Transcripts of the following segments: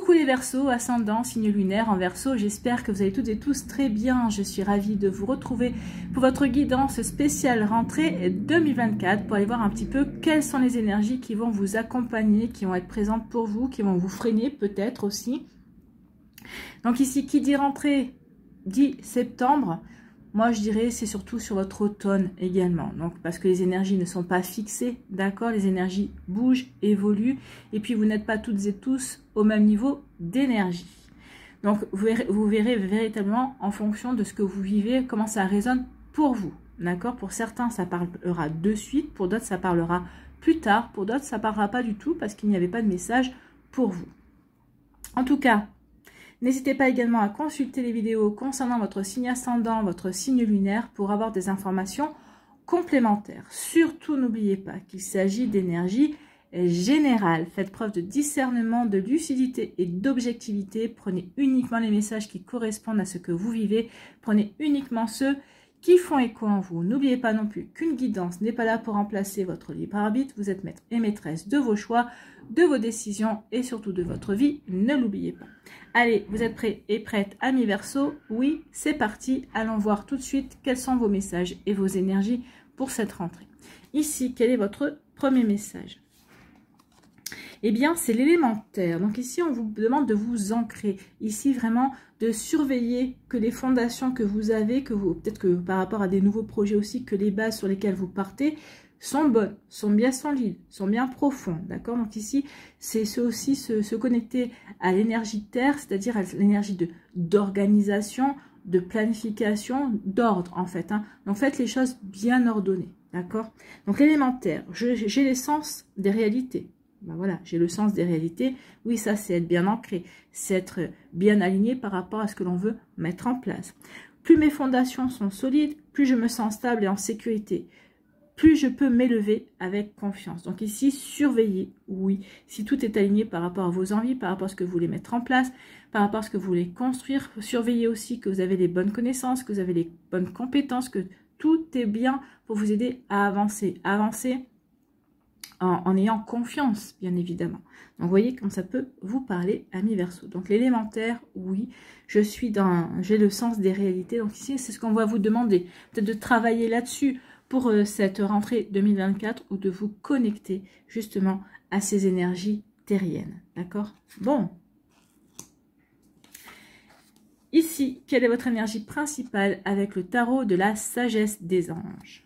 Coucou les Verseaux, ascendant, signe lunaire en Verseau, j'espère que vous allez toutes et tous très bien. Je suis ravie de vous retrouver pour votre guidance spéciale rentrée 2024 pour aller voir un petit peu quelles sont les énergies qui vont vous accompagner, qui vont être présentes pour vous, qui vont vous freiner peut-être aussi. Donc ici, qui dit rentrée, dit septembre. Moi, je dirais c'est surtout sur votre automne également. Donc, parce que les énergies ne sont pas fixées, d'accord? Les énergies bougent, évoluent. Et puis, vous n'êtes pas toutes et tous au même niveau d'énergie. Donc, vous verrez véritablement en fonction de ce que vous vivez, comment ça résonne pour vous. D'accord? Pour certains, ça parlera de suite. Pour d'autres, ça parlera plus tard. Pour d'autres, ça ne parlera pas du tout parce qu'il n'y avait pas de message pour vous. En tout cas, n'hésitez pas également à consulter les vidéos concernant votre signe ascendant, votre signe lunaire pour avoir des informations complémentaires. Surtout, n'oubliez pas qu'il s'agit d'énergie générale. Faites preuve de discernement, de lucidité et d'objectivité. Prenez uniquement les messages qui correspondent à ce que vous vivez. Prenez uniquement ceux qui font écho en vous. N'oubliez pas non plus qu'une guidance n'est pas là pour remplacer votre libre arbitre. Vous êtes maître et maîtresse de vos choix, de vos décisions et surtout de votre vie. Ne l'oubliez pas. Allez, vous êtes prêts et prêtes, amis Verseaux? Oui, c'est parti. Allons voir tout de suite quels sont vos messages et vos énergies pour cette rentrée. Ici, quel est votre premier message? Eh bien, c'est l'élémentaire. Donc ici, on vous demande de vous ancrer. Ici, vraiment, de surveiller que les fondations que vous avez, peut-être que par rapport à des nouveaux projets aussi, que les bases sur lesquelles vous partez sont bonnes, sont bien solides, sont bien profondes. D'accord? Donc ici, c'est aussi se connecter à l'énergie terre, c'est-à-dire à l'énergie d'organisation, de planification, d'ordre en fait. Hein. Donc faites les choses bien ordonnées. D'accord? Donc l'élémentaire, j'ai l'essence des réalités. Ben voilà, j'ai le sens des réalités. Oui, ça, c'est être bien ancré. C'est être bien aligné par rapport à ce que l'on veut mettre en place. Plus mes fondations sont solides, plus je me sens stable et en sécurité. Plus je peux m'élever avec confiance. Donc ici, surveillez, oui, si tout est aligné par rapport à vos envies, par rapport à ce que vous voulez mettre en place, par rapport à ce que vous voulez construire. Surveillez aussi que vous avez les bonnes connaissances, que vous avez les bonnes compétences, que tout est bien pour vous aider à avancer. Avancer en ayant confiance, bien évidemment. Donc, vous voyez comme ça peut vous parler, amis Verseaux. Donc, l'élémentaire, oui, j'ai le sens des réalités. Donc, ici, c'est ce qu'on va vous demander. Peut-être de travailler là-dessus pour cette rentrée 2024 ou de vous connecter justement à ces énergies terriennes. D'accord? Bon. Ici, quelle est votre énergie principale avec le tarot de la sagesse des anges?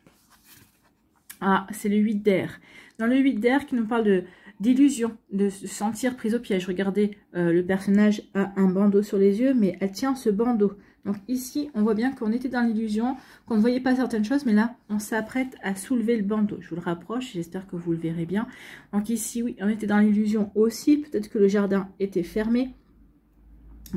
Ah, c'est le 8 d'air. Dans le 8 d'air qui nous parle d'illusion, de se sentir prise au piège. Regardez, le personnage a un bandeau sur les yeux, mais elle tient ce bandeau. Donc ici, on voit bien qu'on était dans l'illusion, qu'on ne voyait pas certaines choses, mais là, on s'apprête à soulever le bandeau. Je vous le rapproche, j'espère que vous le verrez bien. Donc ici, oui, on était dans l'illusion aussi. Peut-être que le jardin était fermé.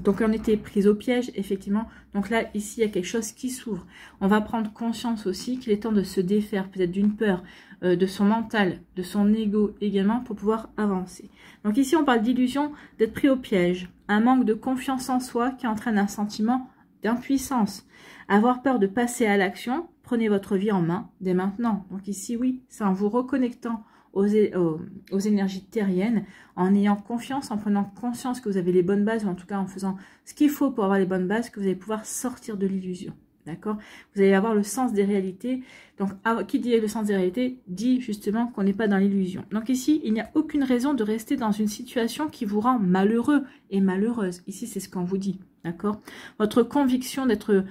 Donc, on était pris au piège, effectivement. Donc là, ici, il y a quelque chose qui s'ouvre. On va prendre conscience aussi qu'il est temps de se défaire, peut-être d'une peur, de son mental, de son ego également, pour pouvoir avancer. Donc ici, on parle d'illusion, d'être pris au piège. Un manque de confiance en soi qui entraîne un sentiment d'impuissance. Avoir peur de passer à l'action, prenez votre vie en main dès maintenant. Donc ici, oui, c'est en vous reconnectant aux énergies terriennes, en ayant confiance, en prenant conscience que vous avez les bonnes bases, ou en tout cas en faisant ce qu'il faut pour avoir les bonnes bases, que vous allez pouvoir sortir de l'illusion. D'accord? Vous allez avoir le sens des réalités. Donc, qui dit le sens des réalités, dit justement qu'on n'est pas dans l'illusion. Donc ici, il n'y a aucune raison de rester dans une situation qui vous rend malheureux et malheureuse. Ici, c'est ce qu'on vous dit. D'accord? Votre conviction d'être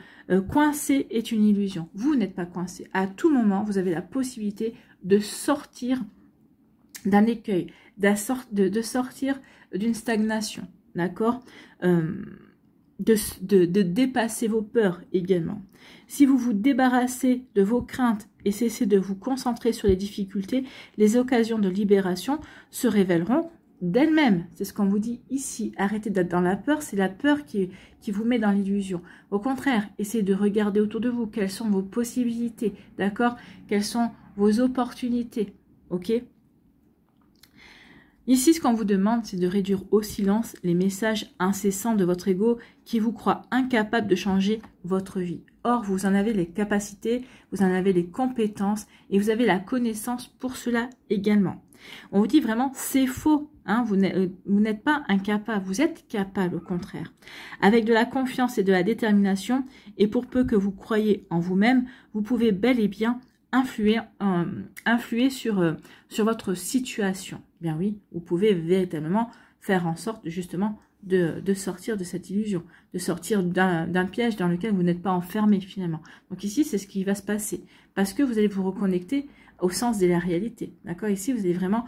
coincé est une illusion. Vous n'êtes pas coincé. À tout moment, vous avez la possibilité de sortir d'un écueil, de sortir d'une stagnation, d'accord, de dépasser vos peurs également. Si vous vous débarrassez de vos craintes et cessez de vous concentrer sur les difficultés, les occasions de libération se révéleront d'elles-mêmes. C'est ce qu'on vous dit ici. Arrêtez d'être dans la peur, c'est la peur qui vous met dans l'illusion. Au contraire, essayez de regarder autour de vous quelles sont vos possibilités, d'accord, quelles sont vos opportunités, ok. Ici, ce qu'on vous demande, c'est de réduire au silence les messages incessants de votre ego qui vous croit incapable de changer votre vie. Or, vous en avez les capacités, vous en avez les compétences et vous avez la connaissance pour cela également. On vous dit vraiment, c'est faux. Hein, vous n'êtes pas incapable, vous êtes capable au contraire. Avec de la confiance et de la détermination, et pour peu que vous croyez en vous-même, vous pouvez bel et bien influer sur votre situation. Bien oui, vous pouvez véritablement faire en sorte justement de sortir de cette illusion, de sortir d'un piège dans lequel vous n'êtes pas enfermé finalement. Donc ici, c'est ce qui va se passer. Parce que vous allez vous reconnecter au sens de la réalité. D'accord? Ici, vous allez vraiment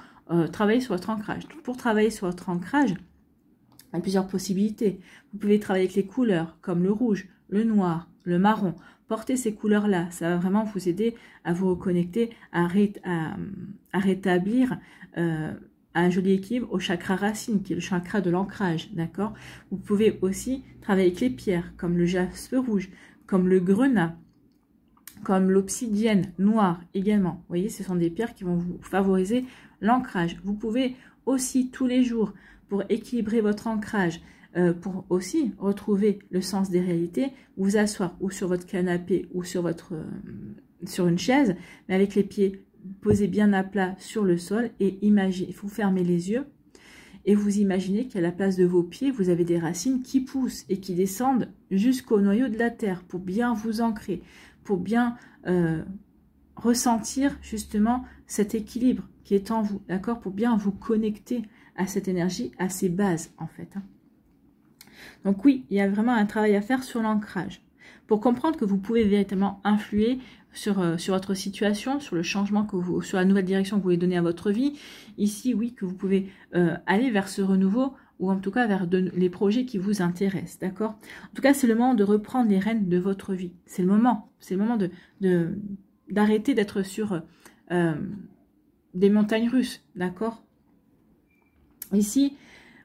travailler sur votre ancrage. Donc, pour travailler sur votre ancrage, il y a plusieurs possibilités. Vous pouvez travailler avec les couleurs, comme le rouge, le noir, le marron. Portez ces couleurs-là. Ça va vraiment vous aider à vous reconnecter, à rétablir un joli équilibre au chakra racine, qui est le chakra de l'ancrage, d'accord? Vous pouvez aussi travailler avec les pierres, comme le jaspe rouge, comme le grenat, comme l'obsidienne noire également. Vous voyez, ce sont des pierres qui vont vous favoriser l'ancrage. Vous pouvez aussi tous les jours, pour équilibrer votre ancrage, pour aussi retrouver le sens des réalités, vous asseoir ou sur votre canapé ou sur une chaise, mais avec les pieds posez bien à plat sur le sol et imaginez, vous fermez les yeux et vous imaginez qu'à la place de vos pieds, vous avez des racines qui poussent et qui descendent jusqu'au noyau de la terre pour bien vous ancrer, pour bien ressentir justement cet équilibre qui est en vous, d'accord, pour bien vous connecter à cette énergie, à ses bases en fait. Hein. Donc oui, il y a vraiment un travail à faire sur l'ancrage pour comprendre que vous pouvez véritablement influer sur votre situation, sur le changement sur la nouvelle direction que vous voulez donner à votre vie. Ici, oui, que vous pouvez aller vers ce renouveau ou en tout cas vers les projets qui vous intéressent, d'accord? En tout cas, c'est le moment de reprendre les rênes de votre vie. C'est le moment d'arrêter d'être sur des montagnes russes, d'accord? Ici,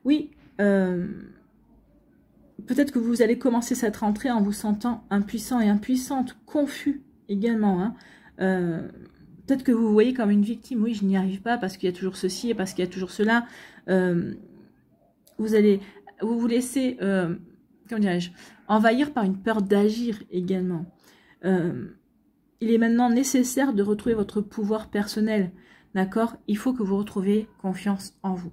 oui, peut-être que vous allez commencer cette rentrée en vous sentant impuissant et impuissante, confus également. Hein. Peut-être que vous vous voyez comme une victime. Oui, je n'y arrive pas parce qu'il y a toujours ceci et parce qu'il y a toujours cela. Vous vous laissez, comment dirais-je, envahir par une peur d'agir également. Il est maintenant nécessaire de retrouver votre pouvoir personnel. D'accord? Il faut que vous retrouviez confiance en vous.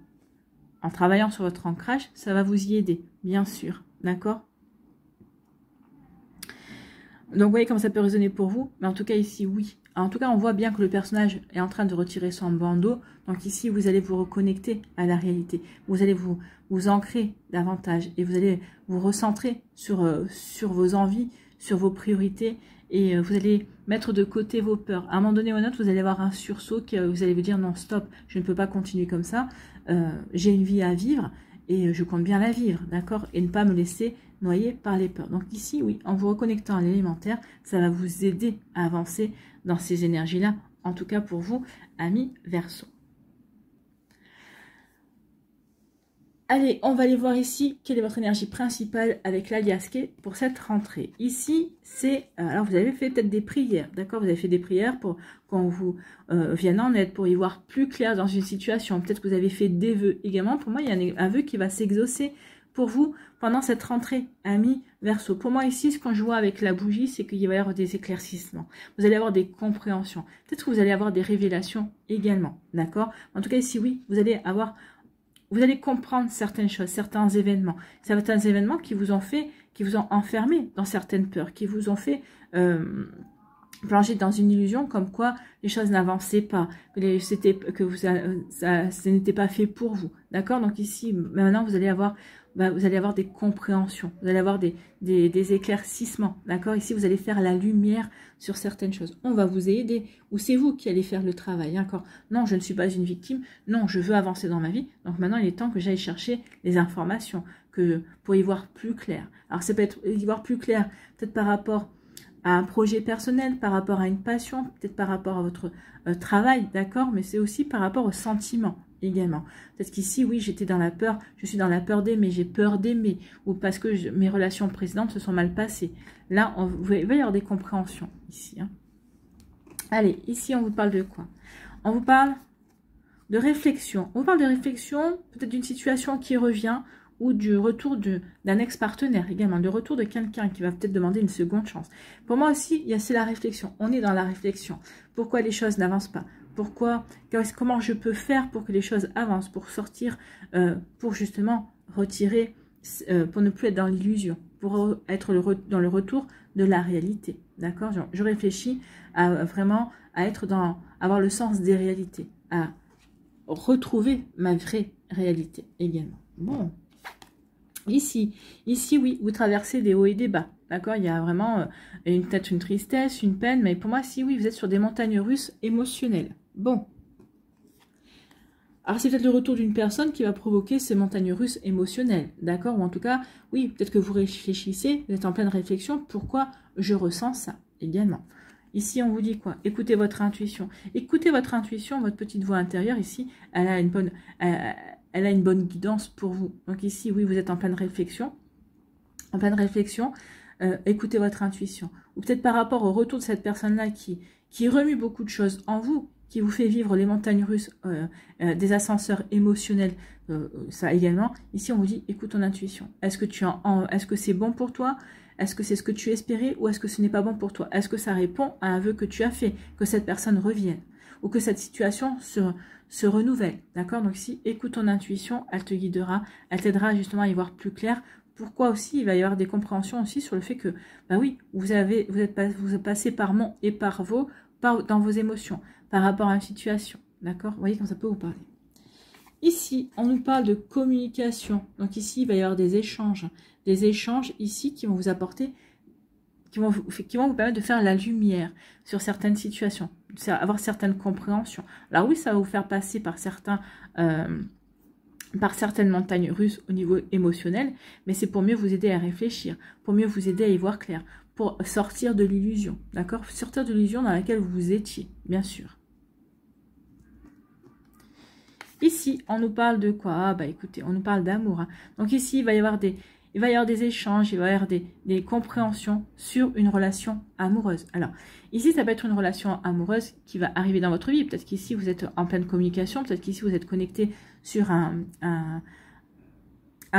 En travaillant sur votre ancrage, ça va vous y aider, bien sûr. D'accord? Donc, vous voyez comment ça peut résonner pour vous. Mais en tout cas, ici, oui. En tout cas, on voit bien que le personnage est en train de retirer son bandeau. Donc ici, vous allez vous reconnecter à la réalité. Vous allez vous ancrer davantage. Et vous allez vous recentrer sur vos envies, sur vos priorités. Et vous allez mettre de côté vos peurs. À un moment donné ou à un autre, vous allez avoir un sursaut qui vous allez vous dire non, stop, je ne peux pas continuer comme ça. J'ai une vie à vivre et je compte bien la vivre, d'accord? Et ne pas me laisser noyer par les peurs. Donc ici, oui, en vous reconnectant à l'élémentaire, ça va vous aider à avancer dans ces énergies-là, en tout cas pour vous, amis Verseau. Allez, on va aller voir ici quelle est votre énergie principale avec l'aliasqué pour cette rentrée. Ici, c'est... alors, vous avez fait peut-être des prières, d'accord? Vous avez fait des prières pour qu'on vous vienne en aide, pour y voir plus clair dans une situation. Peut-être que vous avez fait des vœux également. Pour moi, il y a un vœu qui va s'exaucer pour vous pendant cette rentrée, amis Verseau. Pour moi, ici, ce que je vois avec la bougie, c'est qu'il va y avoir des éclaircissements. Vous allez avoir des compréhensions. Peut-être que vous allez avoir des révélations également, d'accord? En tout cas, ici, oui, vous allez comprendre certaines choses, certains événements qui vous ont enfermé dans certaines peurs, qui vous ont fait plonger dans une illusion comme quoi les choses n'avançaient pas, ce n'était pas fait pour vous, d'accord? Donc ici, maintenant, vous allez avoir des compréhensions, vous allez avoir des éclaircissements, d'accord? Ici, vous allez faire la lumière sur certaines choses. On va vous aider, ou c'est vous qui allez faire le travail, d'accord? Non, je ne suis pas une victime, non, je veux avancer dans ma vie, donc maintenant, il est temps que j'aille chercher les informations pour y voir plus clair. Alors, ça peut être y voir plus clair, peut-être par rapport à un projet personnel, par rapport à une passion, peut-être par rapport à votre travail, d'accord? Mais c'est aussi par rapport aux sentiments également. Peut-être qu'ici, oui, j'étais dans la peur, je suis dans la peur d'aimer, j'ai peur d'aimer, ou parce que mes relations précédentes se sont mal passées. Là, il va y avoir des compréhensions ici. Hein. Allez, ici, on vous parle de quoi? On vous parle de réflexion. On vous parle de réflexion, peut-être d'une situation qui revient, ou du retour d'un ex-partenaire également, du retour de quelqu'un qui va peut-être demander une seconde chance. Pour moi aussi, c'est la réflexion. On est dans la réflexion. Pourquoi les choses n'avancent pas? pourquoi, comment je peux faire pour que les choses avancent, pour sortir, pour justement retirer, pour ne plus être dans l'illusion, pour être dans le retour de la réalité. D'accord? Je réfléchis à vraiment à être dans, avoir le sens des réalités, à retrouver ma vraie réalité également. Bon. Ici, oui, vous traversez des hauts et des bas, d'accord? Il y a vraiment peut-être une tristesse, une peine, mais pour moi, si oui, vous êtes sur des montagnes russes émotionnelles. Bon. Alors, c'est peut-être le retour d'une personne qui va provoquer ces montagnes russes émotionnelles, d'accord? Ou en tout cas, oui, peut-être que vous réfléchissez, vous êtes en pleine réflexion, pourquoi je ressens ça également. Ici, on vous dit quoi? Écoutez votre intuition. Écoutez votre intuition, votre petite voix intérieure, ici, elle a une bonne guidance pour vous. Donc ici, oui, vous êtes en pleine réflexion. En pleine réflexion, écoutez votre intuition. Ou peut-être par rapport au retour de cette personne-là qui remue beaucoup de choses en vous, qui vous fait vivre les montagnes russes, des ascenseurs émotionnels, ça également. Ici, on vous dit, écoute ton intuition. Est-ce que c'est bon pour toi? Est-ce que c'est ce que tu espérais ou est-ce que ce n'est pas bon pour toi? Est-ce que ça répond à un vœu que tu as fait, que cette personne revienne ou que cette situation se renouvelle? D'accord? Donc ici, écoute ton intuition, elle te guidera, elle t'aidera justement à y voir plus clair. Pourquoi aussi il va y avoir des compréhensions aussi sur le fait que, bah oui, vous êtes passé par mon et par vos, dans vos émotions, par rapport à une situation. D'accord? Vous voyez comment ça peut vous parler. Ici, on nous parle de communication. Donc ici, il va y avoir des échanges ici qui vont vous apporter, qui vont vous permettre de faire la lumière sur certaines situations, avoir certaines compréhensions. Alors oui, ça va vous faire passer par certaines montagnes russes au niveau émotionnel, mais c'est pour mieux vous aider à réfléchir, pour mieux vous aider à y voir clair, pour sortir de l'illusion, d'accord? Sortir de l'illusion dans laquelle vous étiez, bien sûr. Ici, on nous parle de quoi? Ah, bah écoutez, on nous parle d'amour. Hein. Donc ici, il va y avoir des échanges, il va y avoir des compréhensions sur une relation amoureuse. Alors, ici, ça peut être une relation amoureuse qui va arriver dans votre vie. Peut-être qu'ici, vous êtes en pleine communication. Peut-être qu'ici, vous êtes connecté sur un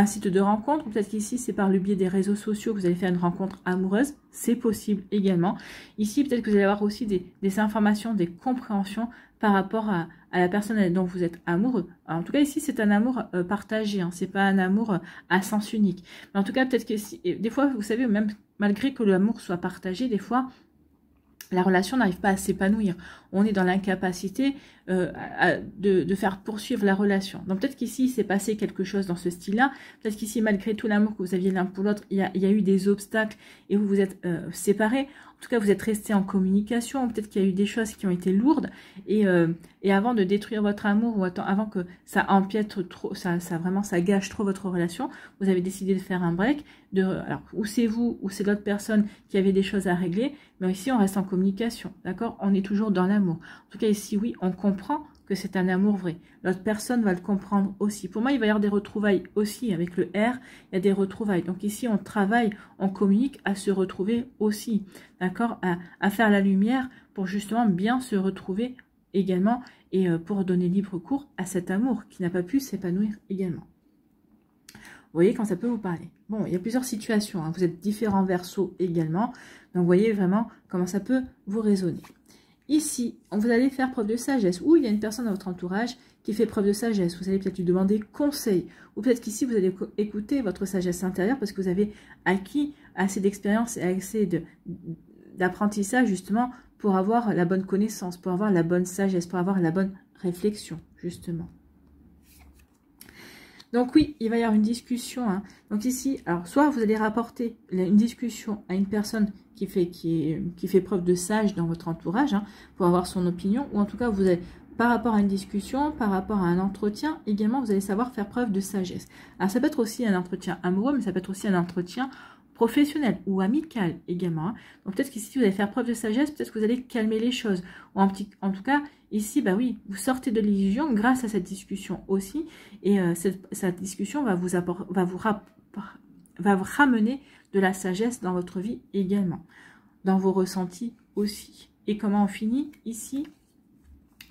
site de rencontre. Peut-être qu'ici, c'est par le biais des réseaux sociaux que vous allez faire une rencontre amoureuse. C'est possible également. Ici, peut-être que vous allez avoir aussi des informations, des compréhensions par rapport à la personne dont vous êtes amoureux. Alors, en tout cas, ici, c'est un amour partagé. Hein, c'est pas un amour à sens unique. Mais en tout cas, peut-être que des fois, vous savez, même malgré que l'amour soit partagé, des fois, la relation n'arrive pas à s'épanouir. On est dans l'incapacité de faire poursuivre la relation. Donc peut-être qu'ici, il s'est passé quelque chose dans ce style-là. Peut-être qu'ici, malgré tout l'amour que vous aviez l'un pour l'autre, il y a eu des obstacles et vous vous êtes séparés. En tout cas, vous êtes restés en communication. Peut-être qu'il y a eu des choses qui ont été lourdes. Et avant de détruire votre amour ou avant que ça empiète trop, ça gâche trop votre relation, vous avez décidé de faire un break. Alors, ou c'est vous, ou c'est l'autre personne qui avait des choses à régler. Mais ici, on reste en communication. D'accord? On est toujours dans l'amour. En tout cas, ici, oui, on comprend que c'est un amour vrai. L'autre personne va le comprendre aussi. Pour moi, il va y avoir des retrouvailles aussi. Avec le R, il y a des retrouvailles. Donc ici, on travaille, on communique à se retrouver aussi. D'accord? À faire la lumière pour justement bien se retrouver également et pour donner libre cours à cet amour qui n'a pas pu s'épanouir également. Vous voyez quand ça peut vous parler. Bon, il y a plusieurs situations. Hein. Vous êtes différents versos également. Donc, vous voyez vraiment comment ça peut vous résonner. Ici, vous allez faire preuve de sagesse. Ou il y a une personne dans votre entourage qui fait preuve de sagesse. Vous allez peut-être lui demander conseil. Ou peut-être qu'ici, vous allez écouter votre sagesse intérieure parce que vous avez acquis assez d'expérience et assez d'apprentissage justement pour avoir la bonne connaissance, pour avoir la bonne sagesse, pour avoir la bonne réflexion, justement. Donc oui, il va y avoir une discussion. Hein. Donc ici, alors soit vous allez rapporter une discussion à une personne qui fait preuve de sage dans votre entourage, hein, pour avoir son opinion, ou en tout cas, vous allez, par rapport à une discussion, par rapport à un entretien, également, vous allez savoir faire preuve de sagesse. Alors ça peut être aussi un entretien amoureux, mais ça peut être aussi un entretien professionnel ou amical également. Hein. Donc peut-être qu'ici, vous allez faire preuve de sagesse, peut-être que vous allez calmer les choses. Ou en tout cas, ici, bah oui, vous sortez de l'illusion grâce à cette discussion aussi. Et cette discussion va vous ramener de la sagesse dans votre vie également. Dans vos ressentis aussi. Et comment on finit ici?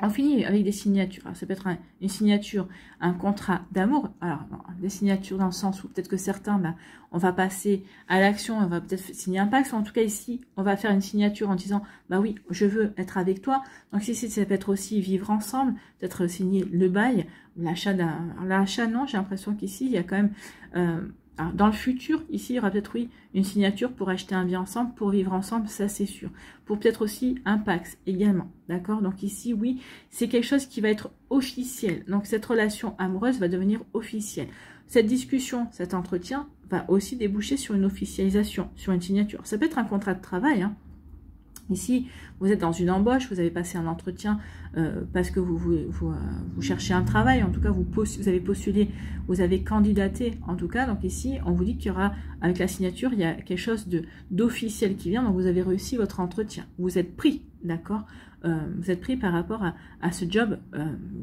On finit avec des signatures. Alors, ça peut être une signature, un contrat d'amour. Alors, non, des signatures dans le sens où peut-être que certains, ben, on va passer à l'action, on va peut-être signer un pacte. En tout cas, ici, on va faire une signature en disant, bah oui, je veux être avec toi. Donc ici, ça peut être aussi vivre ensemble, peut-être signer le bail, l'achat l'achat, non, j'ai l'impression qu'ici, il y a quand même... alors, dans le futur, ici, il y aura peut-être, oui, une signature pour acheter un bien ensemble, pour vivre ensemble, ça c'est sûr. Pour peut-être aussi un Pacs également, d'accord? Donc ici, oui, c'est quelque chose qui va être officiel. Donc cette relation amoureuse va devenir officielle. Cette discussion, cet entretien, va aussi déboucher sur une officialisation, sur une signature. Ça peut être un contrat de travail, hein. Ici, vous êtes dans une embauche, vous avez passé un entretien parce que vous cherchez un travail, en tout cas vous avez postulé, vous avez candidaté en tout cas. Donc ici, on vous dit qu'il y aura, avec la signature, il y a quelque chose d'officiel qui vient, donc vous avez réussi votre entretien. Vous êtes pris, d'accord, vous êtes pris par rapport à ce job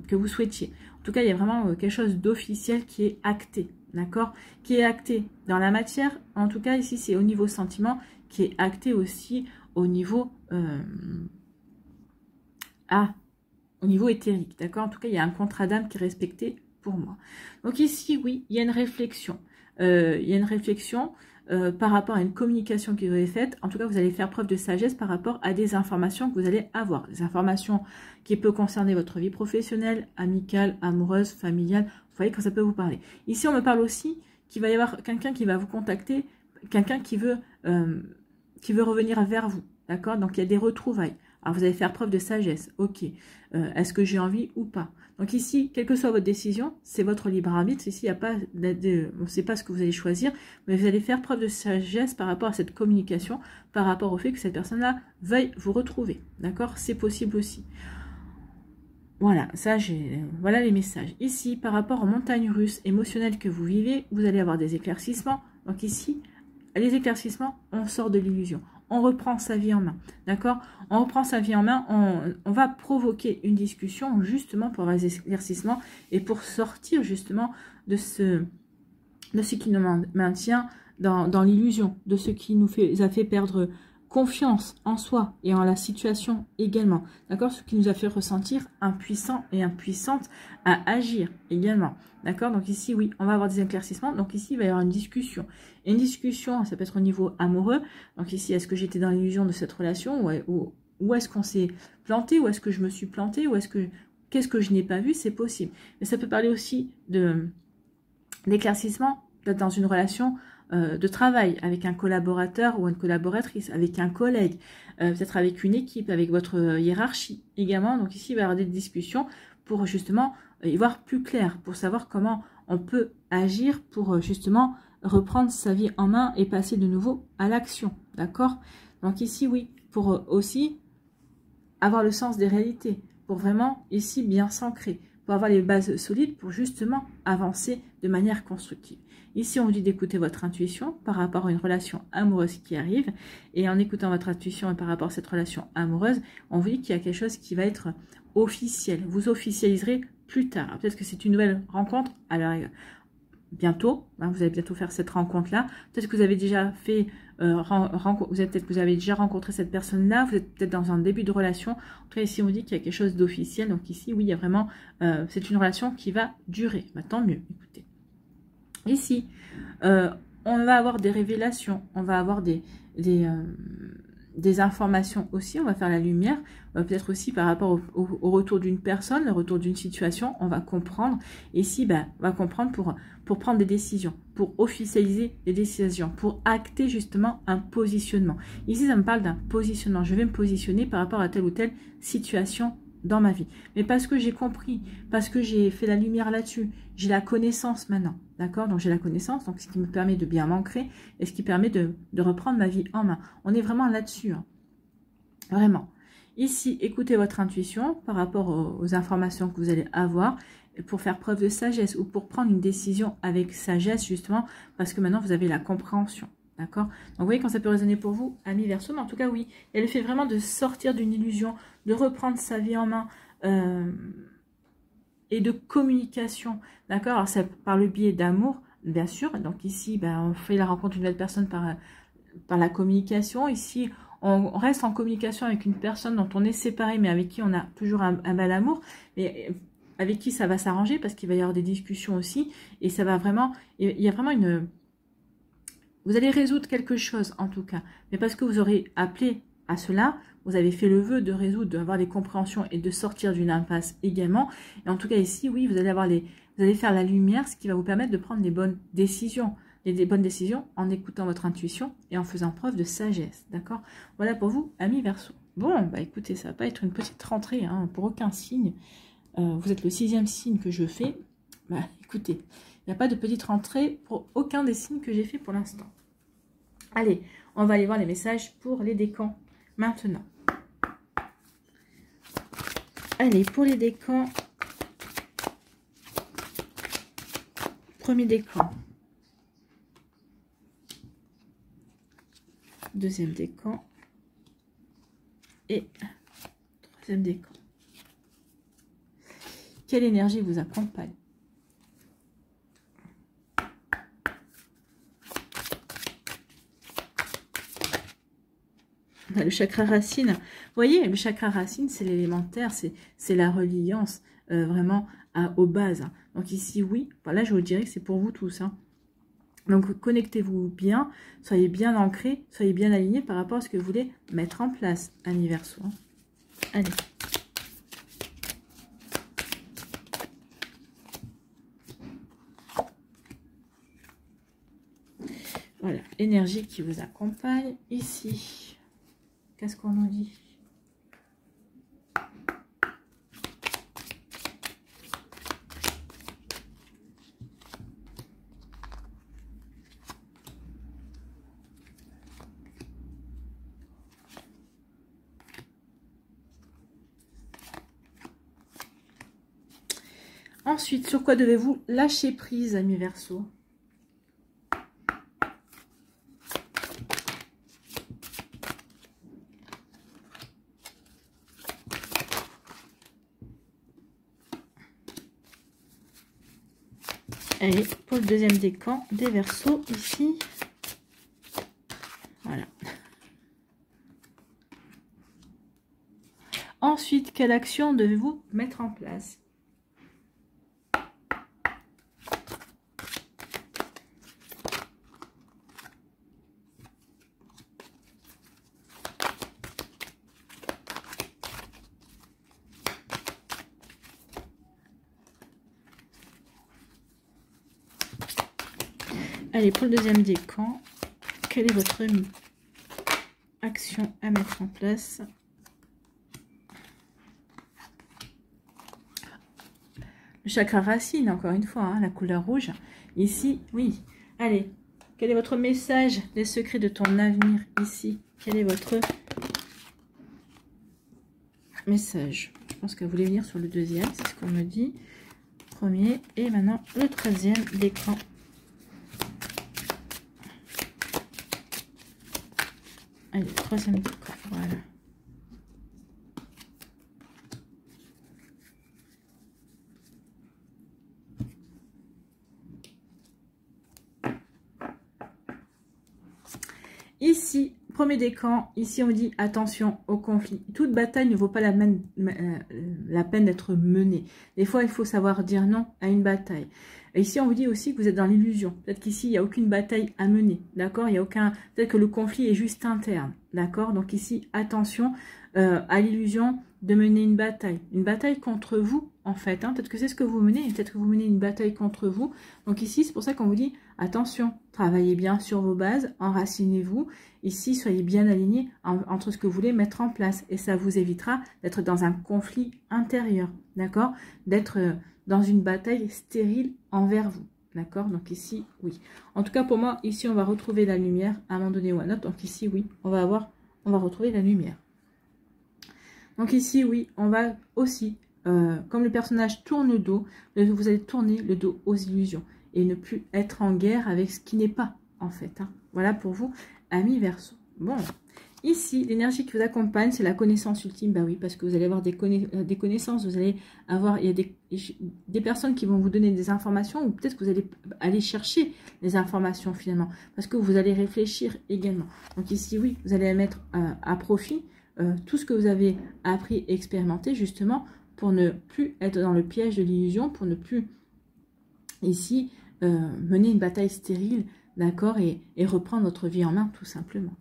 que vous souhaitiez. En tout cas, il y a vraiment quelque chose d'officiel qui est acté, d'accord, qui est acté dans la matière. En tout cas, ici, c'est au niveau sentiment, qui est acté aussi au niveau au niveau éthérique, d'accord. En tout cas, il y a un contrat d'âme qui est respecté pour moi. Donc ici, oui, il y a une réflexion. Par rapport à une communication que vous avez faite. En tout cas, vous allez faire preuve de sagesse par rapport à des informations que vous allez avoir. Des informations qui peuvent concerner votre vie professionnelle, amicale, amoureuse, familiale. Vous voyez quand ça peut vous parler. Ici, on me parle aussi qu'il va y avoir quelqu'un qui va vous contacter, quelqu'un qui veut revenir vers vous, d'accord. Donc, il y a des retrouvailles. Alors, vous allez faire preuve de sagesse, ok. Est-ce que j'ai envie ou pas? Donc ici, quelle que soit votre décision, c'est votre libre arbitre. Ici, il n'y a pas on ne sait pas ce que vous allez choisir, mais vous allez faire preuve de sagesse par rapport à cette communication, par rapport au fait que cette personne-là veuille vous retrouver, d'accord. C'est possible aussi. Voilà, voilà les messages. Ici, par rapport aux montagnes russes émotionnelles que vous vivez, vous allez avoir des éclaircissements. Donc ici, les éclaircissements, on sort de l'illusion. On reprend sa vie en main, d'accord. On reprend sa vie en main, on va provoquer une discussion justement pour avoir des éclaircissements et pour sortir justement de ce qui nous maintient dans l'illusion, de ce qui nous a fait perdre confiance en soi et en la situation également, d'accord, ce qui nous a fait ressentir impuissants et impuissantes à agir également, d'accord. Donc ici, oui, on va avoir des éclaircissements, donc ici, il va y avoir une discussion. Et une discussion, ça peut être au niveau amoureux, donc ici, est-ce que j'étais dans l'illusion de cette relation, ou est-ce qu'on s'est planté, ou est-ce que je me suis planté, ou qu'est-ce que je n'ai pas vu, c'est possible. Mais ça peut parler aussi d'éclaircissement, peut-être dans une relation de travail, avec un collaborateur ou une collaboratrice, avec un collègue, peut-être avec une équipe, avec votre hiérarchie également. Donc ici, il va y avoir des discussions pour justement y voir plus clair, pour savoir comment on peut agir pour justement reprendre sa vie en main et passer de nouveau à l'action, d'accord. Donc ici, oui, pour aussi avoir le sens des réalités, pour vraiment ici bien s'ancrer, pour avoir les bases solides, pour justement avancer de manière constructive. Ici, on vous dit d'écouter votre intuition par rapport à une relation amoureuse qui arrive. Et en écoutant votre intuition et par rapport à cette relation amoureuse, on vous dit qu'il y a quelque chose qui va être officiel. Vous officialiserez plus tard. Peut-être que c'est une nouvelle rencontre. Alors, bientôt, hein, vous allez bientôt faire cette rencontre-là. Peut-être que vous avez déjà fait, vous avez déjà rencontré cette personne-là. Vous êtes peut-être dans un début de relation. En tout cas, ici, on vous dit qu'il y a quelque chose d'officiel. Donc ici, oui, il y a vraiment, c'est une relation qui va durer. Bah, tant mieux, écoutez. Ici, on va avoir des révélations, on va avoir des informations aussi, on va faire la lumière, peut-être aussi par rapport au retour d'une personne, le retour d'une situation, on va comprendre. Ici, ben, on va comprendre pour prendre des décisions, pour officialiser des décisions, pour acter justement un positionnement. Ici, ça me parle d'un positionnement. Je vais me positionner par rapport à telle ou telle situation dans ma vie. Mais parce que j'ai compris, parce que j'ai fait la lumière là-dessus, j'ai la connaissance maintenant, d'accord. Donc j'ai la connaissance, donc ce qui me permet de bien m'ancrer et ce qui permet de reprendre ma vie en main. On est vraiment là-dessus, hein. Vraiment. Ici, écoutez votre intuition par rapport aux informations que vous allez avoir pour faire preuve de sagesse ou pour prendre une décision avec sagesse justement parce que maintenant vous avez la compréhension. D'accord. Donc, vous voyez quand ça peut résonner pour vous, amis Verseau, mais en tout cas, oui. Il y a le fait vraiment de sortir d'une illusion, de reprendre sa vie en main et de communication. D'accord. Alors, c'est par le biais d'amour, bien sûr. Donc, ici, ben, on fait la rencontre d'une nouvelle personne par la communication. Ici, on reste en communication avec une personne dont on est séparé, mais avec qui on a toujours un bel amour, mais avec qui ça va s'arranger parce qu'il va y avoir des discussions aussi, et ça va vraiment, il y a vraiment une... Vous allez résoudre quelque chose en tout cas, mais parce que vous aurez appelé à cela, vous avez fait le vœu de résoudre, d'avoir des compréhensions et de sortir d'une impasse également. Et en tout cas ici, oui, vous allez avoir vous allez faire la lumière, ce qui va vous permettre de prendre les bonnes décisions. Et des bonnes décisions en écoutant votre intuition et en faisant preuve de sagesse, d'accord? Voilà pour vous, amis Verseau. Bon, bah écoutez, ça va pas être une petite rentrée hein, pour aucun signe. Vous êtes le 6e signe que je fais. Bah écoutez, il n'y a pas de petite rentrée pour aucun des signes que j'ai fait pour l'instant. Allez, on va aller voir les messages pour les décans maintenant. Allez, pour les décans, premier décan, deuxième décan et troisième décan. Quelle énergie vous accompagne? Le chakra racine, vous voyez, le chakra racine, c'est l'élémentaire, c'est la reliance vraiment aux bases. Donc ici, oui, voilà, je vous dirais que c'est pour vous tous. Hein. Donc connectez-vous bien, soyez bien ancrés, soyez bien alignés par rapport à ce que vous voulez mettre en place, amis Verseau. Allez. Voilà, l'énergie qui vous accompagne ici. Qu'est-ce qu'on nous dit? Ensuite, sur quoi devez-vous lâcher prise, amis Verseau? Allez, pour le deuxième décan des Verseaux, ici. Voilà. Ensuite, quelle action devez-vous mettre en place? Allez, pour le deuxième décan, quelle est votre action à mettre en place? Le chakra racine, encore une fois, hein, la couleur rouge. Ici, oui. Allez, quel est votre message? Les secrets de ton avenir, ici. Quel est votre message? Je pense qu'elle voulait venir sur le deuxième, c'est ce qu'on me dit. Premier, et maintenant le troisième décan. Allez, troisième décan, voilà. Ici, premier décan, ici on dit attention au conflit. Toute bataille ne vaut pas la peine d'être menée. Des fois, il faut savoir dire non à une bataille. Et ici, on vous dit aussi que vous êtes dans l'illusion. Peut-être qu'ici, il n'y a aucune bataille à mener. D'accord? Il y a aucun. Peut-être que le conflit est juste interne. D'accord? Donc ici, attention à l'illusion de mener une bataille. Une bataille contre vous, en fait. Hein. Peut-être que c'est ce que vous menez. Peut-être que vous menez une bataille contre vous. Donc ici, c'est pour ça qu'on vous dit attention. Travaillez bien sur vos bases. Enracinez-vous. Ici, soyez bien alignés entre ce que vous voulez mettre en place. Et ça vous évitera d'être dans un conflit intérieur. D'accord? D'être dans une bataille stérile envers vous. D'accord? Donc ici, oui. En tout cas, pour moi, ici, on va retrouver la lumière à un moment donné ou à un autre. Donc ici, oui, on va retrouver la lumière. Donc ici, oui, on va aussi, comme le personnage tourne le dos, vous allez tourner le dos aux illusions et ne plus être en guerre avec ce qui n'est pas, en fait. Hein. Voilà pour vous, amis Verseau. Bon, Ici, l'énergie qui vous accompagne, c'est la connaissance ultime. Bah oui, parce que vous allez avoir des connaissances, vous allez avoir, il y a des personnes qui vont vous donner des informations, ou peut-être que vous allez aller chercher des informations finalement, parce que vous allez réfléchir également. Donc ici, oui, vous allez mettre à profit tout ce que vous avez appris et expérimenté, justement, pour ne plus être dans le piège de l'illusion, pour ne plus, ici, mener une bataille stérile, d'accord, et reprendre votre vie en main, tout simplement.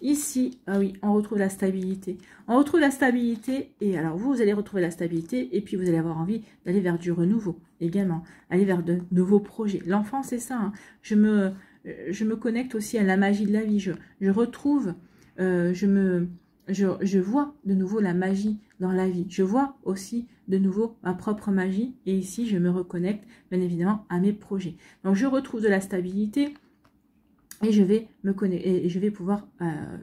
Ici, ah oui, on retrouve la stabilité. On retrouve la stabilité, et alors vous allez retrouver la stabilité, et puis vous allez avoir envie d'aller vers du renouveau, également. Aller vers de nouveaux projets. L'enfant, c'est ça, hein. Je me connecte aussi à la magie de la vie. Je retrouve, je vois de nouveau la magie dans la vie. Je vois aussi de nouveau ma propre magie, et ici, je me reconnecte, bien évidemment, à mes projets. Donc, je retrouve de la stabilité, et je vais me connecter, et je vais pouvoir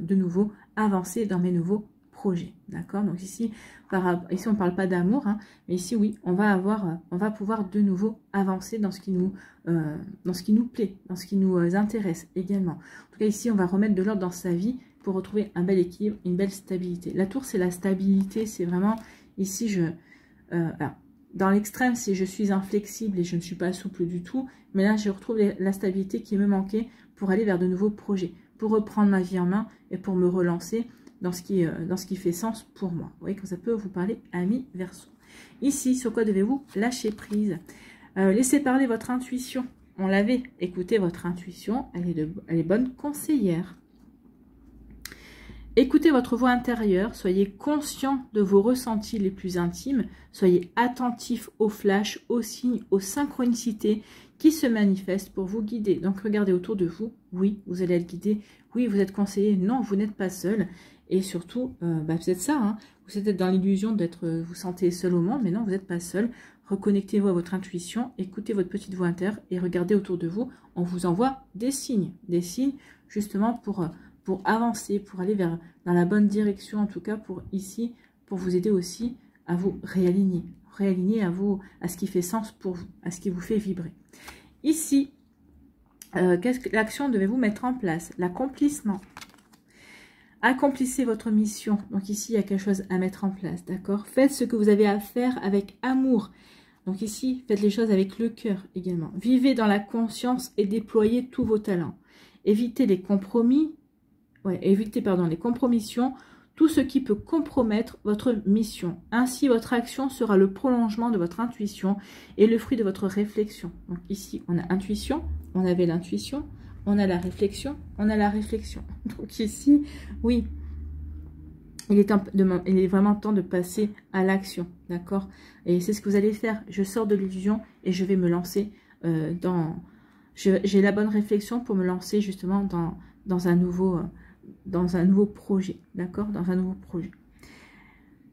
de nouveau avancer dans mes nouveaux projets. D'accord? Donc ici, ici on ne parle pas d'amour, hein, mais ici oui, on va pouvoir de nouveau avancer dans ce qui nous plaît, dans ce qui nous intéresse également. En tout cas, ici, on va remettre de l'ordre dans sa vie pour retrouver un bel équilibre, une belle stabilité. La tour, c'est la stabilité, c'est vraiment ici alors, dans l'extrême, c'est je suis inflexible et je ne suis pas souple du tout. Mais là, je retrouve la stabilité qui me manquait pour aller vers de nouveaux projets, pour reprendre ma vie en main et pour me relancer dans ce qui fait sens pour moi. Vous voyez que ça peut vous parler, amis Verseau. Ici, sur quoi devez-vous lâcher prise? Laissez parler votre intuition. On l'avait, écoutez votre intuition, elle est bonne conseillère. Écoutez votre voix intérieure, soyez conscient de vos ressentis les plus intimes, soyez attentif aux flashs, aux signes, aux synchronicités qui se manifestent pour vous guider. Donc regardez autour de vous, oui, vous allez être guidé, oui, vous êtes conseillé, non, vous n'êtes pas seul. Et surtout, vous êtes ça, hein, vous êtes dans l'illusion d'être, vous sentez seul au monde, mais non, vous n'êtes pas seul. Reconnectez-vous à votre intuition, écoutez votre petite voix intérieure et regardez autour de vous, on vous envoie des signes justement pour avancer, pour aller dans la bonne direction, en tout cas pour vous aider aussi à vous réaligner à ce qui fait sens pour vous, à ce qui vous fait vibrer. Ici, quelle action devez-vous mettre en place? L'accomplissement. Accomplissez votre mission. Donc ici, il y a quelque chose à mettre en place, d'accord? Faites ce que vous avez à faire avec amour. Donc ici, faites les choses avec le cœur également. Vivez dans la conscience et déployez tous vos talents. Évitez les compromis. Évitez les compromissions, tout ce qui peut compromettre votre mission. Ainsi, votre action sera le prolongement de votre intuition et le fruit de votre réflexion. Donc ici, on a intuition, on avait l'intuition, on a la réflexion, on a la réflexion. Donc ici, oui, il est vraiment temps de passer à l'action, d'accord? Et c'est ce que vous allez faire. Je sors de l'illusion et je vais me lancer j'ai la bonne réflexion pour me lancer justement dans un nouveau projet, d'accord? Dans un nouveau projet.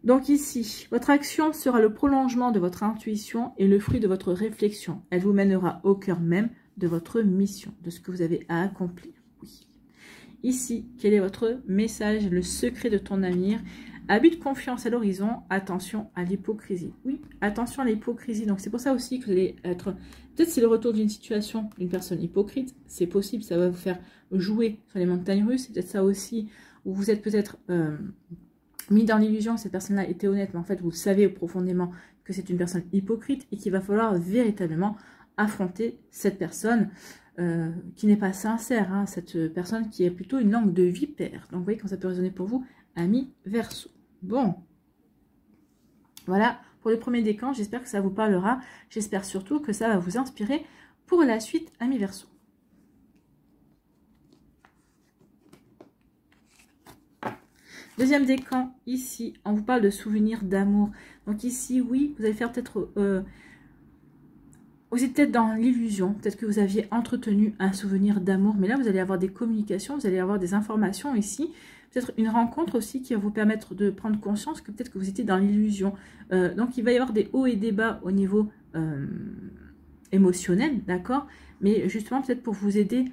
Donc ici, votre action sera le prolongement de votre intuition et le fruit de votre réflexion. Elle vous mènera au cœur même de votre mission, de ce que vous avez à accomplir. Oui. Ici, quel est votre message? Le secret de ton avenir. Abus de confiance à l'horizon, attention à l'hypocrisie. Oui, attention à l'hypocrisie. Donc c'est pour ça aussi que vous allez être... Peut-être c'est le retour d'une situation, d'une personne hypocrite. C'est possible, ça va vous faire jouer sur les montagnes russes. C'est peut-être ça aussi, où vous êtes peut-être mis dans l'illusion que cette personne-là était honnête, mais en fait vous savez profondément que c'est une personne hypocrite et qu'il va falloir véritablement affronter cette personne qui n'est pas sincère, hein, cette personne qui est plutôt une langue de vipère. Donc vous voyez comment ça peut résonner pour vous, amis Verseau. Bon, voilà pour le premier décan, j'espère que ça vous parlera. J'espère surtout que ça va vous inspirer pour la suite, amis Verseau. Deuxième décan, ici, on vous parle de souvenirs d'amour. Donc ici, oui, vous allez faire peut-être... vous êtes peut-être dans l'illusion, peut-être que vous aviez entretenu un souvenir d'amour, mais là, vous allez avoir des communications, vous allez avoir des informations ici. Peut-être une rencontre aussi qui va vous permettre de prendre conscience que peut-être que vous étiez dans l'illusion. Donc, il va y avoir des hauts et des bas au niveau émotionnel, d'accord? Mais justement, peut-être pour vous aider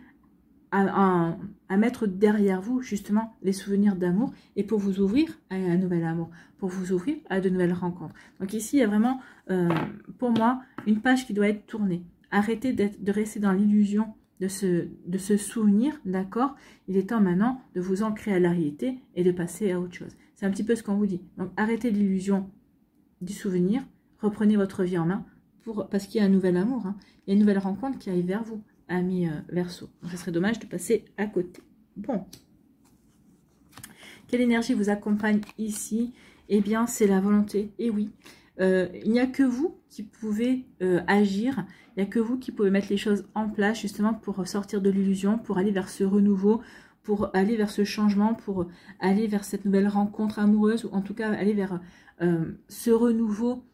à mettre derrière vous, justement, les souvenirs d'amour et pour vous ouvrir à un nouvel amour, pour vous ouvrir à de nouvelles rencontres. Donc ici, il y a vraiment, pour moi, une page qui doit être tournée. Arrêtez de rester dans l'illusion de ce souvenir, d'accord? Il est temps maintenant de vous ancrer à la réalité et de passer à autre chose. C'est un petit peu ce qu'on vous dit. Donc, arrêtez l'illusion du souvenir, reprenez votre vie en main, parce qu'il y a un nouvel amour, hein. Il y a une nouvelle rencontre qui arrive vers vous, amis Verseau. Donc, ce serait dommage de passer à côté. Bon. Quelle énergie vous accompagne ici? Eh bien, c'est la volonté. Et oui, il n'y a que vous qui pouvez agir. Il n'y a que vous qui pouvez mettre les choses en place, justement, pour sortir de l'illusion, pour aller vers ce renouveau, pour aller vers ce changement, pour aller vers cette nouvelle rencontre amoureuse, ou en tout cas, aller vers ce renouveau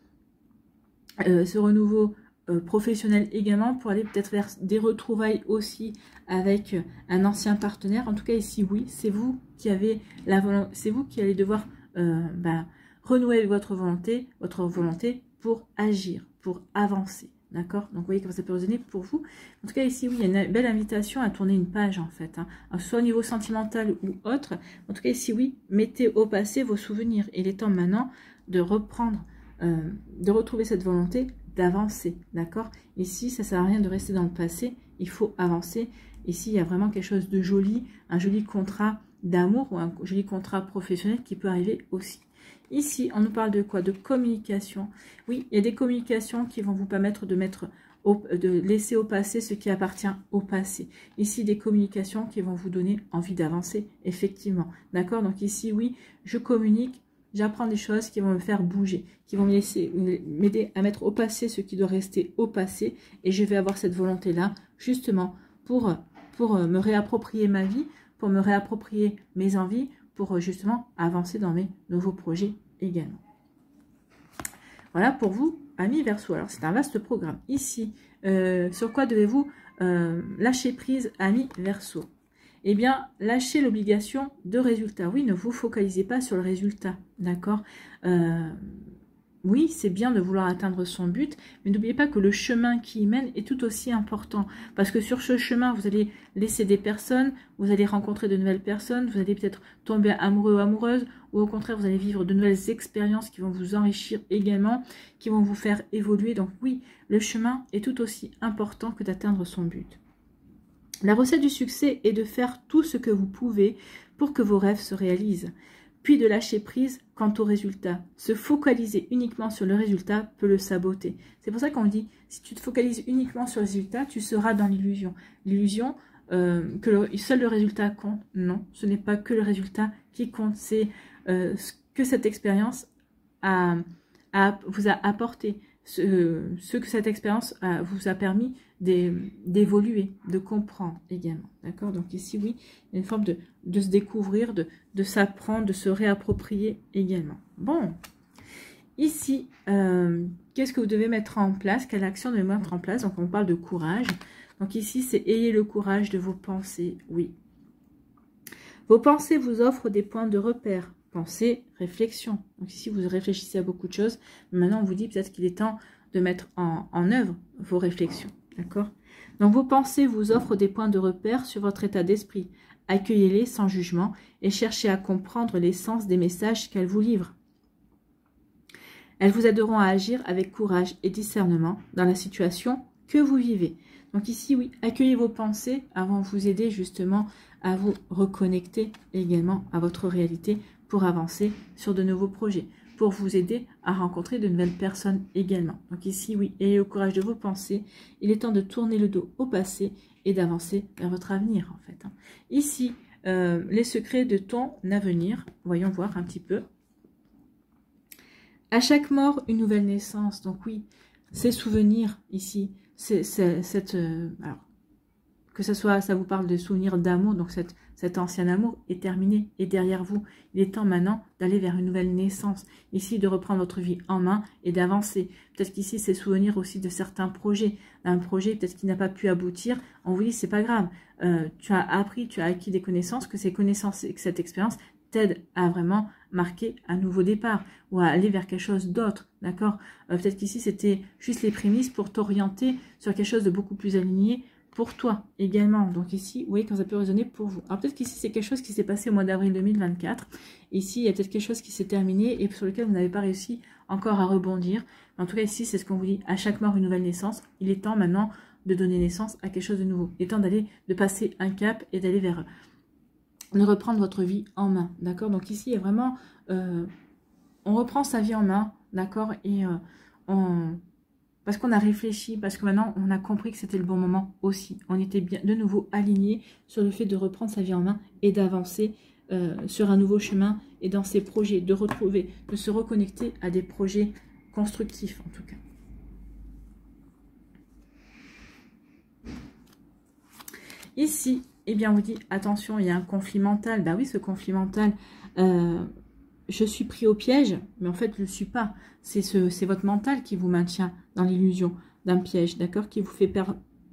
professionnel également, pour aller peut-être vers des retrouvailles aussi avec un ancien partenaire. En tout cas ici, oui, c'est vous qui avez la volonté, c'est vous qui allez devoir renouer avec votre volonté pour agir, pour avancer. D'accord? Donc vous voyez comment ça peut résonner pour vous. En tout cas ici, oui, il y a une belle invitation à tourner une page en fait, hein. Soit au niveau sentimental ou autre. En tout cas ici, oui, mettez au passé vos souvenirs. Il est temps maintenant de reprendre, de retrouver cette volonté d'avancer, d'accord? Ici, ça ne sert à rien de rester dans le passé, il faut avancer. Ici, il y a vraiment quelque chose de joli, un joli contrat d'amour ou un joli contrat professionnel qui peut arriver aussi. Ici, on nous parle de quoi? De communication. Oui, il y a des communications qui vont vous permettre de laisser au passé ce qui appartient au passé. Ici, des communications qui vont vous donner envie d'avancer, effectivement. D'accord? Donc ici, oui, je communique. J'apprends des choses qui vont me faire bouger, qui vont m'aider à mettre au passé ce qui doit rester au passé. Et je vais avoir cette volonté-là, justement, pour me réapproprier ma vie, pour me réapproprier mes envies, pour justement avancer dans mes nouveaux projets également. Voilà pour vous, amis Verseau. Alors, c'est un vaste programme. Ici, sur quoi devez-vous lâcher prise, amis Verseau? Eh bien, lâchez l'obligation de résultat. Oui, ne vous focalisez pas sur le résultat, d'accord? Oui, c'est bien de vouloir atteindre son but, mais n'oubliez pas que le chemin qui y mène est tout aussi important. Parce que sur ce chemin, vous allez laisser des personnes, vous allez rencontrer de nouvelles personnes, vous allez peut-être tomber amoureux ou amoureuse, ou au contraire, vous allez vivre de nouvelles expériences qui vont vous enrichir également, qui vont vous faire évoluer. Donc oui, le chemin est tout aussi important que d'atteindre son but. La recette du succès est de faire tout ce que vous pouvez pour que vos rêves se réalisent, puis de lâcher prise quant au résultat. Se focaliser uniquement sur le résultat peut le saboter. C'est pour ça qu'on dit, si tu te focalises uniquement sur le résultat, tu seras dans l'illusion. L'illusion que seul le résultat compte. Non, ce n'est pas que le résultat qui compte, c'est ce que cette expérience vous a apporté, ce que cette expérience vous a permis d'évoluer, de comprendre également. D'accord? Donc ici, oui, il y a une forme de se découvrir, de s'apprendre, de se réapproprier également. Bon, ici, qu'est-ce que vous devez mettre en place? Quelle action vous devez mettre en place? Donc on parle de courage. Donc ici, c'est ayez le courage de vos pensées, oui. Vos pensées vous offrent des points de repère. Pensée, réflexion. Donc ici, vous réfléchissez à beaucoup de choses. Maintenant, on vous dit peut-être qu'il est temps de mettre en œuvre vos réflexions. D'accord? Donc, vos pensées vous offrent des points de repère sur votre état d'esprit. Accueillez-les sans jugement et cherchez à comprendre l'essence des messages qu'elles vous livrent. Elles vous aideront à agir avec courage et discernement dans la situation que vous vivez. Donc ici, oui, accueillez vos pensées avant de vous aider justement à vous reconnecter également à votre réalité pour avancer sur de nouveaux projets, pour vous aider à rencontrer de nouvelles personnes également. Donc ici, oui, ayez le courage de vos pensées. Il est temps de tourner le dos au passé et d'avancer vers votre avenir, en fait. Ici, les secrets de ton avenir. Voyons voir un petit peu. À chaque mort, une nouvelle naissance. Donc oui, ces souvenirs ici, alors, que ça vous parle de souvenirs d'amour, donc cet ancien amour est terminé, est derrière vous. Il est temps maintenant d'aller vers une nouvelle naissance, ici de reprendre votre vie en main et d'avancer. Peut-être qu'ici c'est souvenirs aussi de certains projets, un projet peut-être qui n'a pas pu aboutir. On vous dit c'est pas grave, tu as appris, tu as acquis des connaissances, que ces connaissances et que cette expérience t'aide à vraiment marquer un nouveau départ ou à aller vers quelque chose d'autre, d'accord? Peut-être qu'ici c'était juste les prémices pour t'orienter sur quelque chose de beaucoup plus aligné pour toi également. Donc ici, vous voyez quand ça peut résonner pour vous. Alors peut-être qu'ici, c'est quelque chose qui s'est passé au mois d'avril 2024. Ici, il y a peut-être quelque chose qui s'est terminé et sur lequel vous n'avez pas réussi encore à rebondir. En tout cas, ici, c'est ce qu'on vous dit. À chaque mort, une nouvelle naissance. Il est temps maintenant de donner naissance à quelque chose de nouveau. Il est temps de passer un cap et d'aller vers, de reprendre votre vie en main, d'accord? Donc ici, il y a vraiment, on reprend sa vie en main, d'accord? Et parce qu'on a réfléchi, parce que maintenant, on a compris que c'était le bon moment aussi. On était bien de nouveau alignés sur le fait de reprendre sa vie en main et d'avancer sur un nouveau chemin et dans ses projets, de retrouver, de se reconnecter à des projets constructifs en tout cas. Ici, eh bien, on vous dit, attention, il y a un conflit mental. Ben oui, ce conflit mental, je suis pris au piège, mais en fait, je ne le suis pas. C'est votre mental qui vous maintient dans l'illusion d'un piège, d'accord, qui vous fait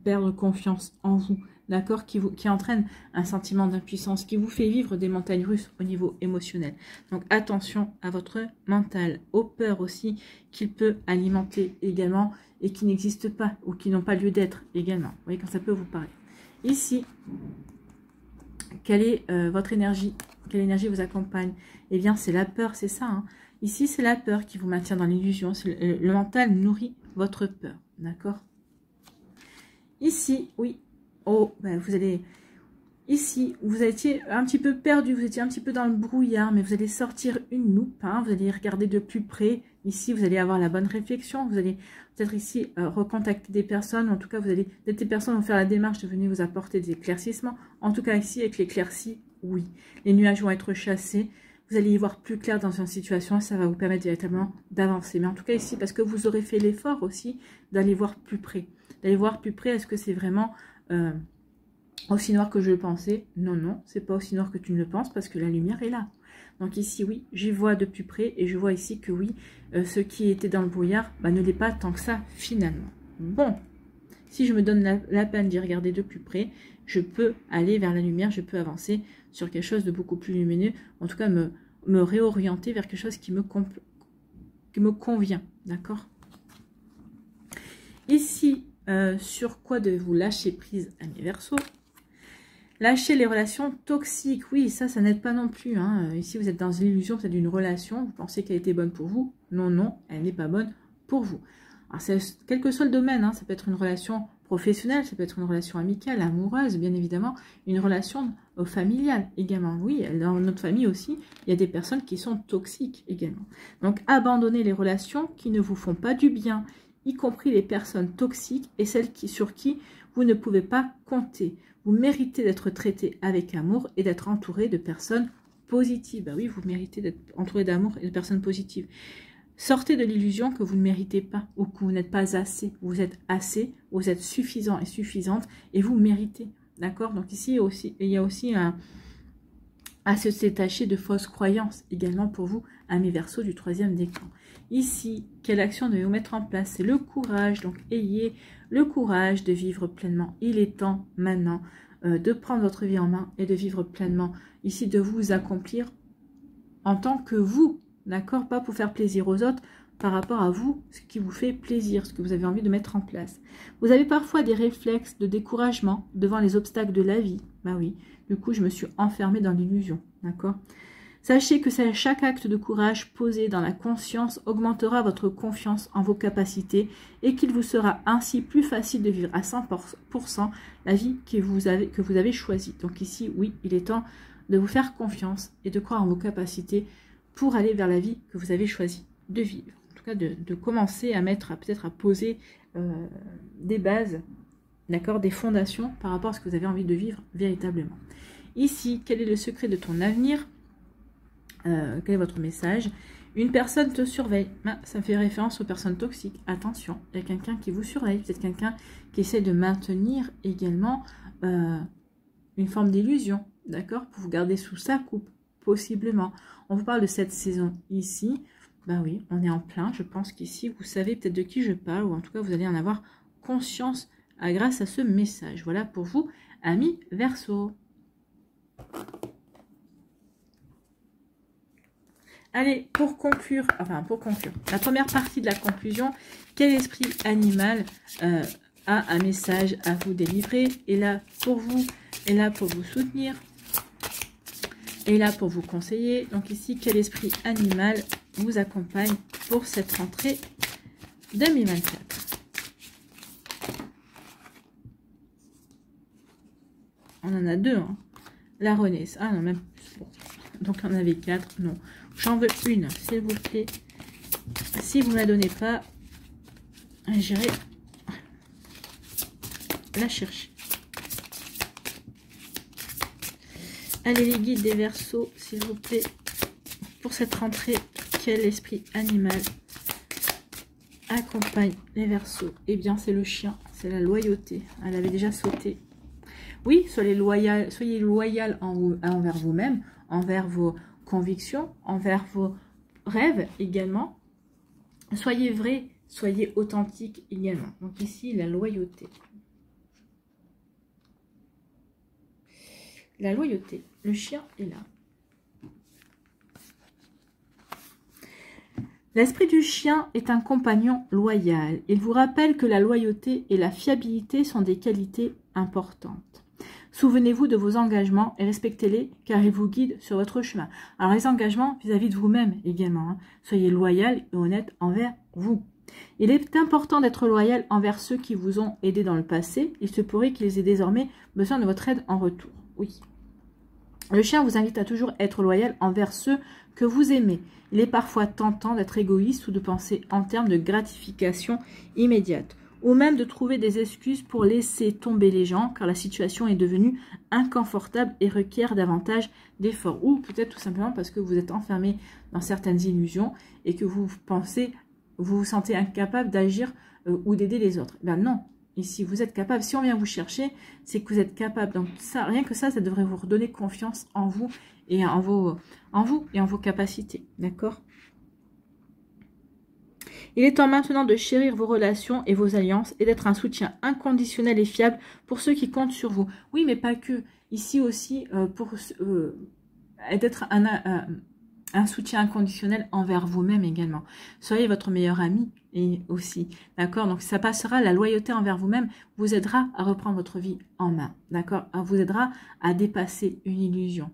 perdre confiance en vous, d'accord, qui entraîne un sentiment d'impuissance, qui vous fait vivre des montagnes russes au niveau émotionnel. Donc, attention à votre mental, aux peurs aussi qu'il peut alimenter également et qui n'existent pas ou qui n'ont pas lieu d'être également. Vous voyez, quand ça peut vous parler. Ici, quelle est votre énergie? Quelle énergie vous accompagne? Eh bien, c'est la peur, c'est ça. Hein. Ici, c'est la peur qui vous maintient dans l'illusion. Le mental nourrit votre peur, d'accord? Ici, oui. Oh, ben vous allez... Ici, vous étiez un petit peu perdu, vous étiez un petit peu dans le brouillard, mais vous allez sortir une loupe, hein, vous allez regarder de plus près. Ici, vous allez avoir la bonne réflexion, vous allez peut-être ici recontacter des personnes, en tout cas, des personnes vont faire la démarche de venir vous apporter des éclaircissements. En tout cas, ici, avec l'éclaircie, oui. Les nuages vont être chassés, vous allez y voir plus clair dans une situation et ça va vous permettre véritablement d'avancer. Mais en tout cas, ici, parce que vous aurez fait l'effort aussi d'aller voir plus près. D'aller voir plus près, est-ce que c'est vraiment... aussi noir que je le pensais? Non, non, c'est pas aussi noir que tu ne le penses parce que la lumière est là. Donc ici, oui, j'y vois de plus près et je vois ici que oui, ce qui était dans le brouillard ne l'est pas tant que ça finalement. Bon, si je me donne la peine d'y regarder de plus près, je peux aller vers la lumière, je peux avancer sur quelque chose de beaucoup plus lumineux, en tout cas me réorienter vers quelque chose qui me convient, d'accord? Ici, sur quoi devez-vous lâcher prise, amis Verseaux? Lâcher les relations toxiques, oui, ça n'aide pas non plus. Hein. Ici, vous êtes dans l'illusion peut-être d'une relation, vous pensez qu'elle était bonne pour vous. Non, non, elle n'est pas bonne pour vous. Alors, quel que soit le domaine, hein, ça peut être une relation professionnelle, ça peut être une relation amicale, amoureuse, bien évidemment, une relation familiale également. Oui, dans notre famille aussi, il y a des personnes qui sont toxiques également. Donc, abandonnez les relations qui ne vous font pas du bien, y compris les personnes toxiques et celles sur qui vous ne pouvez pas compter. Vous méritez d'être traité avec amour et d'être entouré de personnes positives. Ben oui, vous méritez d'être entouré d'amour et de personnes positives. Sortez de l'illusion que vous ne méritez pas ou que vous n'êtes pas assez. Vous êtes assez, vous êtes suffisant et suffisante et vous méritez. D'accord? Donc ici, il y a aussi à se détacher de fausses croyances également pour vous, amis Verseaux du 3e décan. Ici, quelle action devez-vous mettre en place? C'est le courage. Donc, ayez le courage de vivre pleinement. Il est temps maintenant de prendre votre vie en main et de vivre pleinement. Ici, de vous accomplir en tant que vous. D'accord? Pas pour faire plaisir aux autres, par rapport à vous, ce qui vous fait plaisir, ce que vous avez envie de mettre en place. Vous avez parfois des réflexes de découragement devant les obstacles de la vie. Ben oui, du coup, je me suis enfermée dans l'illusion. D'accord? Sachez que chaque acte de courage posé dans la conscience augmentera votre confiance en vos capacités et qu'il vous sera ainsi plus facile de vivre à 100% la vie que vous avez choisie. Donc ici, oui, il est temps de vous faire confiance et de croire en vos capacités pour aller vers la vie que vous avez choisi de vivre. En tout cas, de commencer à peut-être à poser des bases, d'accord, des fondations par rapport à ce que vous avez envie de vivre véritablement. Ici, quel est le secret de ton avenir? Quel est votre message? Une personne te surveille. Ça fait référence aux personnes toxiques. Attention, il y a quelqu'un qui vous surveille. Peut-être quelqu'un qui essaie de maintenir également une forme d'illusion, d'accord, pour vous garder sous sa coupe, possiblement. On vous parle de cette saison ici. Ben oui, on est en plein. Je pense qu'ici, vous savez peut-être de qui je parle, ou en tout cas, vous allez en avoir conscience grâce à ce message. Voilà pour vous, amis Verseaux. Allez, pour conclure, la première partie de la conclusion, quel esprit animal a un message à vous délivrer, est là pour vous, est là pour vous soutenir, est là pour vous conseiller. Donc ici, quel esprit animal vous accompagne pour cette rentrée 2024? On en a 2. Hein. La Renaissance. Ah non, même plus. Bon. Donc, on en avait 4. Non. J'en veux une, s'il vous plaît. Si vous ne la donnez pas, j'irai la chercher. Allez, les guides des Verseaux, s'il vous plaît, pour cette rentrée, quel esprit animal accompagne les Verseaux? Eh bien, c'est le chien, c'est la loyauté. Elle avait déjà sauté. Oui, soyez loyal envers vous-même, envers vos convictions, envers vos rêves également. Soyez vrai, soyez authentique également. Donc ici, la loyauté. La loyauté. Le chien est là. L'esprit du chien est un compagnon loyal. Il vous rappelle que la loyauté et la fiabilité sont des qualités importantes. Souvenez-vous de vos engagements et respectez-les car ils vous guident sur votre chemin. Alors les engagements vis-à-vis de vous-même également. Hein. Soyez loyal et honnête envers vous. Il est important d'être loyal envers ceux qui vous ont aidé dans le passé. Il se pourrait qu'ils aient désormais besoin de votre aide en retour. Oui. Le chien vous invite à toujours être loyal envers ceux que vous aimez. Il est parfois tentant d'être égoïste ou de penser en termes de gratification immédiate. Ou même de trouver des excuses pour laisser tomber les gens car la situation est devenue inconfortable et requiert davantage d'efforts. Ou peut-être tout simplement parce que vous êtes enfermé dans certaines illusions et que vous vous sentez incapable d'agir ou d'aider les autres. Ben non, ici vous êtes capable. Si on vient vous chercher, c'est que vous êtes capable. Donc ça, rien que ça devrait vous redonner confiance en vous et en vos capacités. D'accord ? Il est temps maintenant de chérir vos relations et vos alliances et d'être un soutien inconditionnel et fiable pour ceux qui comptent sur vous. Oui, mais pas que. Ici aussi, pour d'être un soutien inconditionnel envers vous-même également. Soyez votre meilleur ami et aussi. D'accord? Donc, ça passera, la loyauté envers vous-même vous aidera à reprendre votre vie en main. D'accord? Vous aidera à dépasser une illusion.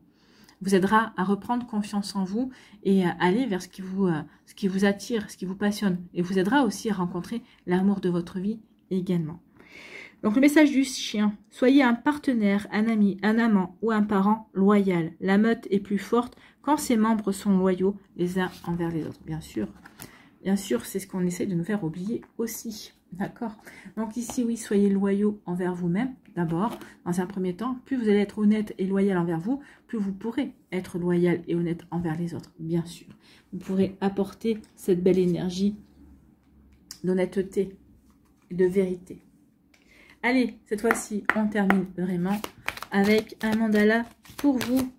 Vous aidera à reprendre confiance en vous et à aller vers ce qui vous attire, ce qui vous passionne. Et vous aidera aussi à rencontrer l'amour de votre vie également. Donc le message du chien, soyez un partenaire, un ami, un amant ou un parent loyal. La meute est plus forte quand ses membres sont loyaux les uns envers les autres. Bien sûr, c'est ce qu'on essaie de nous faire oublier aussi. D'accord? Donc ici, oui, soyez loyaux envers vous-même, d'abord, dans un premier temps. Plus vous allez être honnête et loyal envers vous, plus vous pourrez être loyal et honnête envers les autres, bien sûr. Vous pourrez apporter cette belle énergie d'honnêteté et de vérité. Allez, cette fois-ci, on termine vraiment avec un mandala pour vous.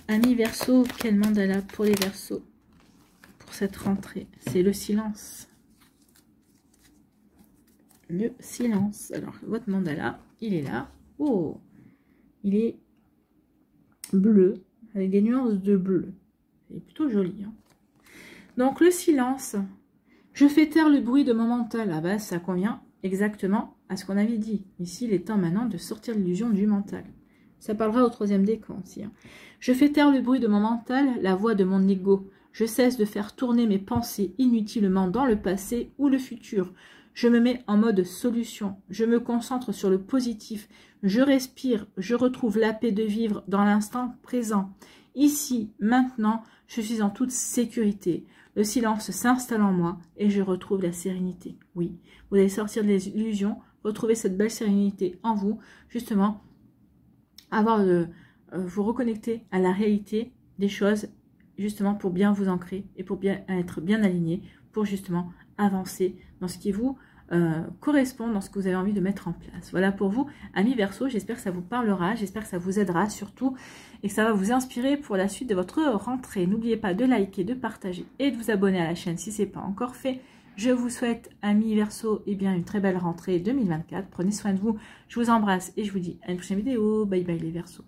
Amis Verseaux, quel mandala pour les Verseaux pour cette rentrée? C'est le silence. Le silence. Alors, votre mandala, il est là. Oh, il est bleu, avec des nuances de bleu. C'est plutôt joli. Hein. Donc, le silence. Je fais taire le bruit de mon mental. Ah bah, ça convient exactement à ce qu'on avait dit. Ici, il est temps maintenant de sortir l'illusion du mental. Ça parlera au troisième décan aussi. Hein. Je fais taire le bruit de mon mental, la voix de mon ego. Je cesse de faire tourner mes pensées inutilement dans le passé ou le futur. Je me mets en mode solution, je me concentre sur le positif, je respire, je retrouve la paix de vivre dans l'instant présent. Ici, maintenant, je suis en toute sécurité. Le silence s'installe en moi et je retrouve la sérénité. Oui, vous allez sortir des illusions, retrouver cette belle sérénité en vous, justement, vous reconnecter à la réalité des choses, justement pour bien vous ancrer et pour bien être bien aligné, pour justement avancer dans ce qui vous correspond, dans ce que vous avez envie de mettre en place. Voilà pour vous, amis Verseaux, j'espère que ça vous parlera, j'espère que ça vous aidera surtout et que ça va vous inspirer pour la suite de votre rentrée. N'oubliez pas de liker, de partager et de vous abonner à la chaîne si ce n'est pas encore fait. Je vous souhaite, amis Verseaux, eh bien, une très belle rentrée 2024. Prenez soin de vous, je vous embrasse et je vous dis à une prochaine vidéo. Bye bye les Verseaux.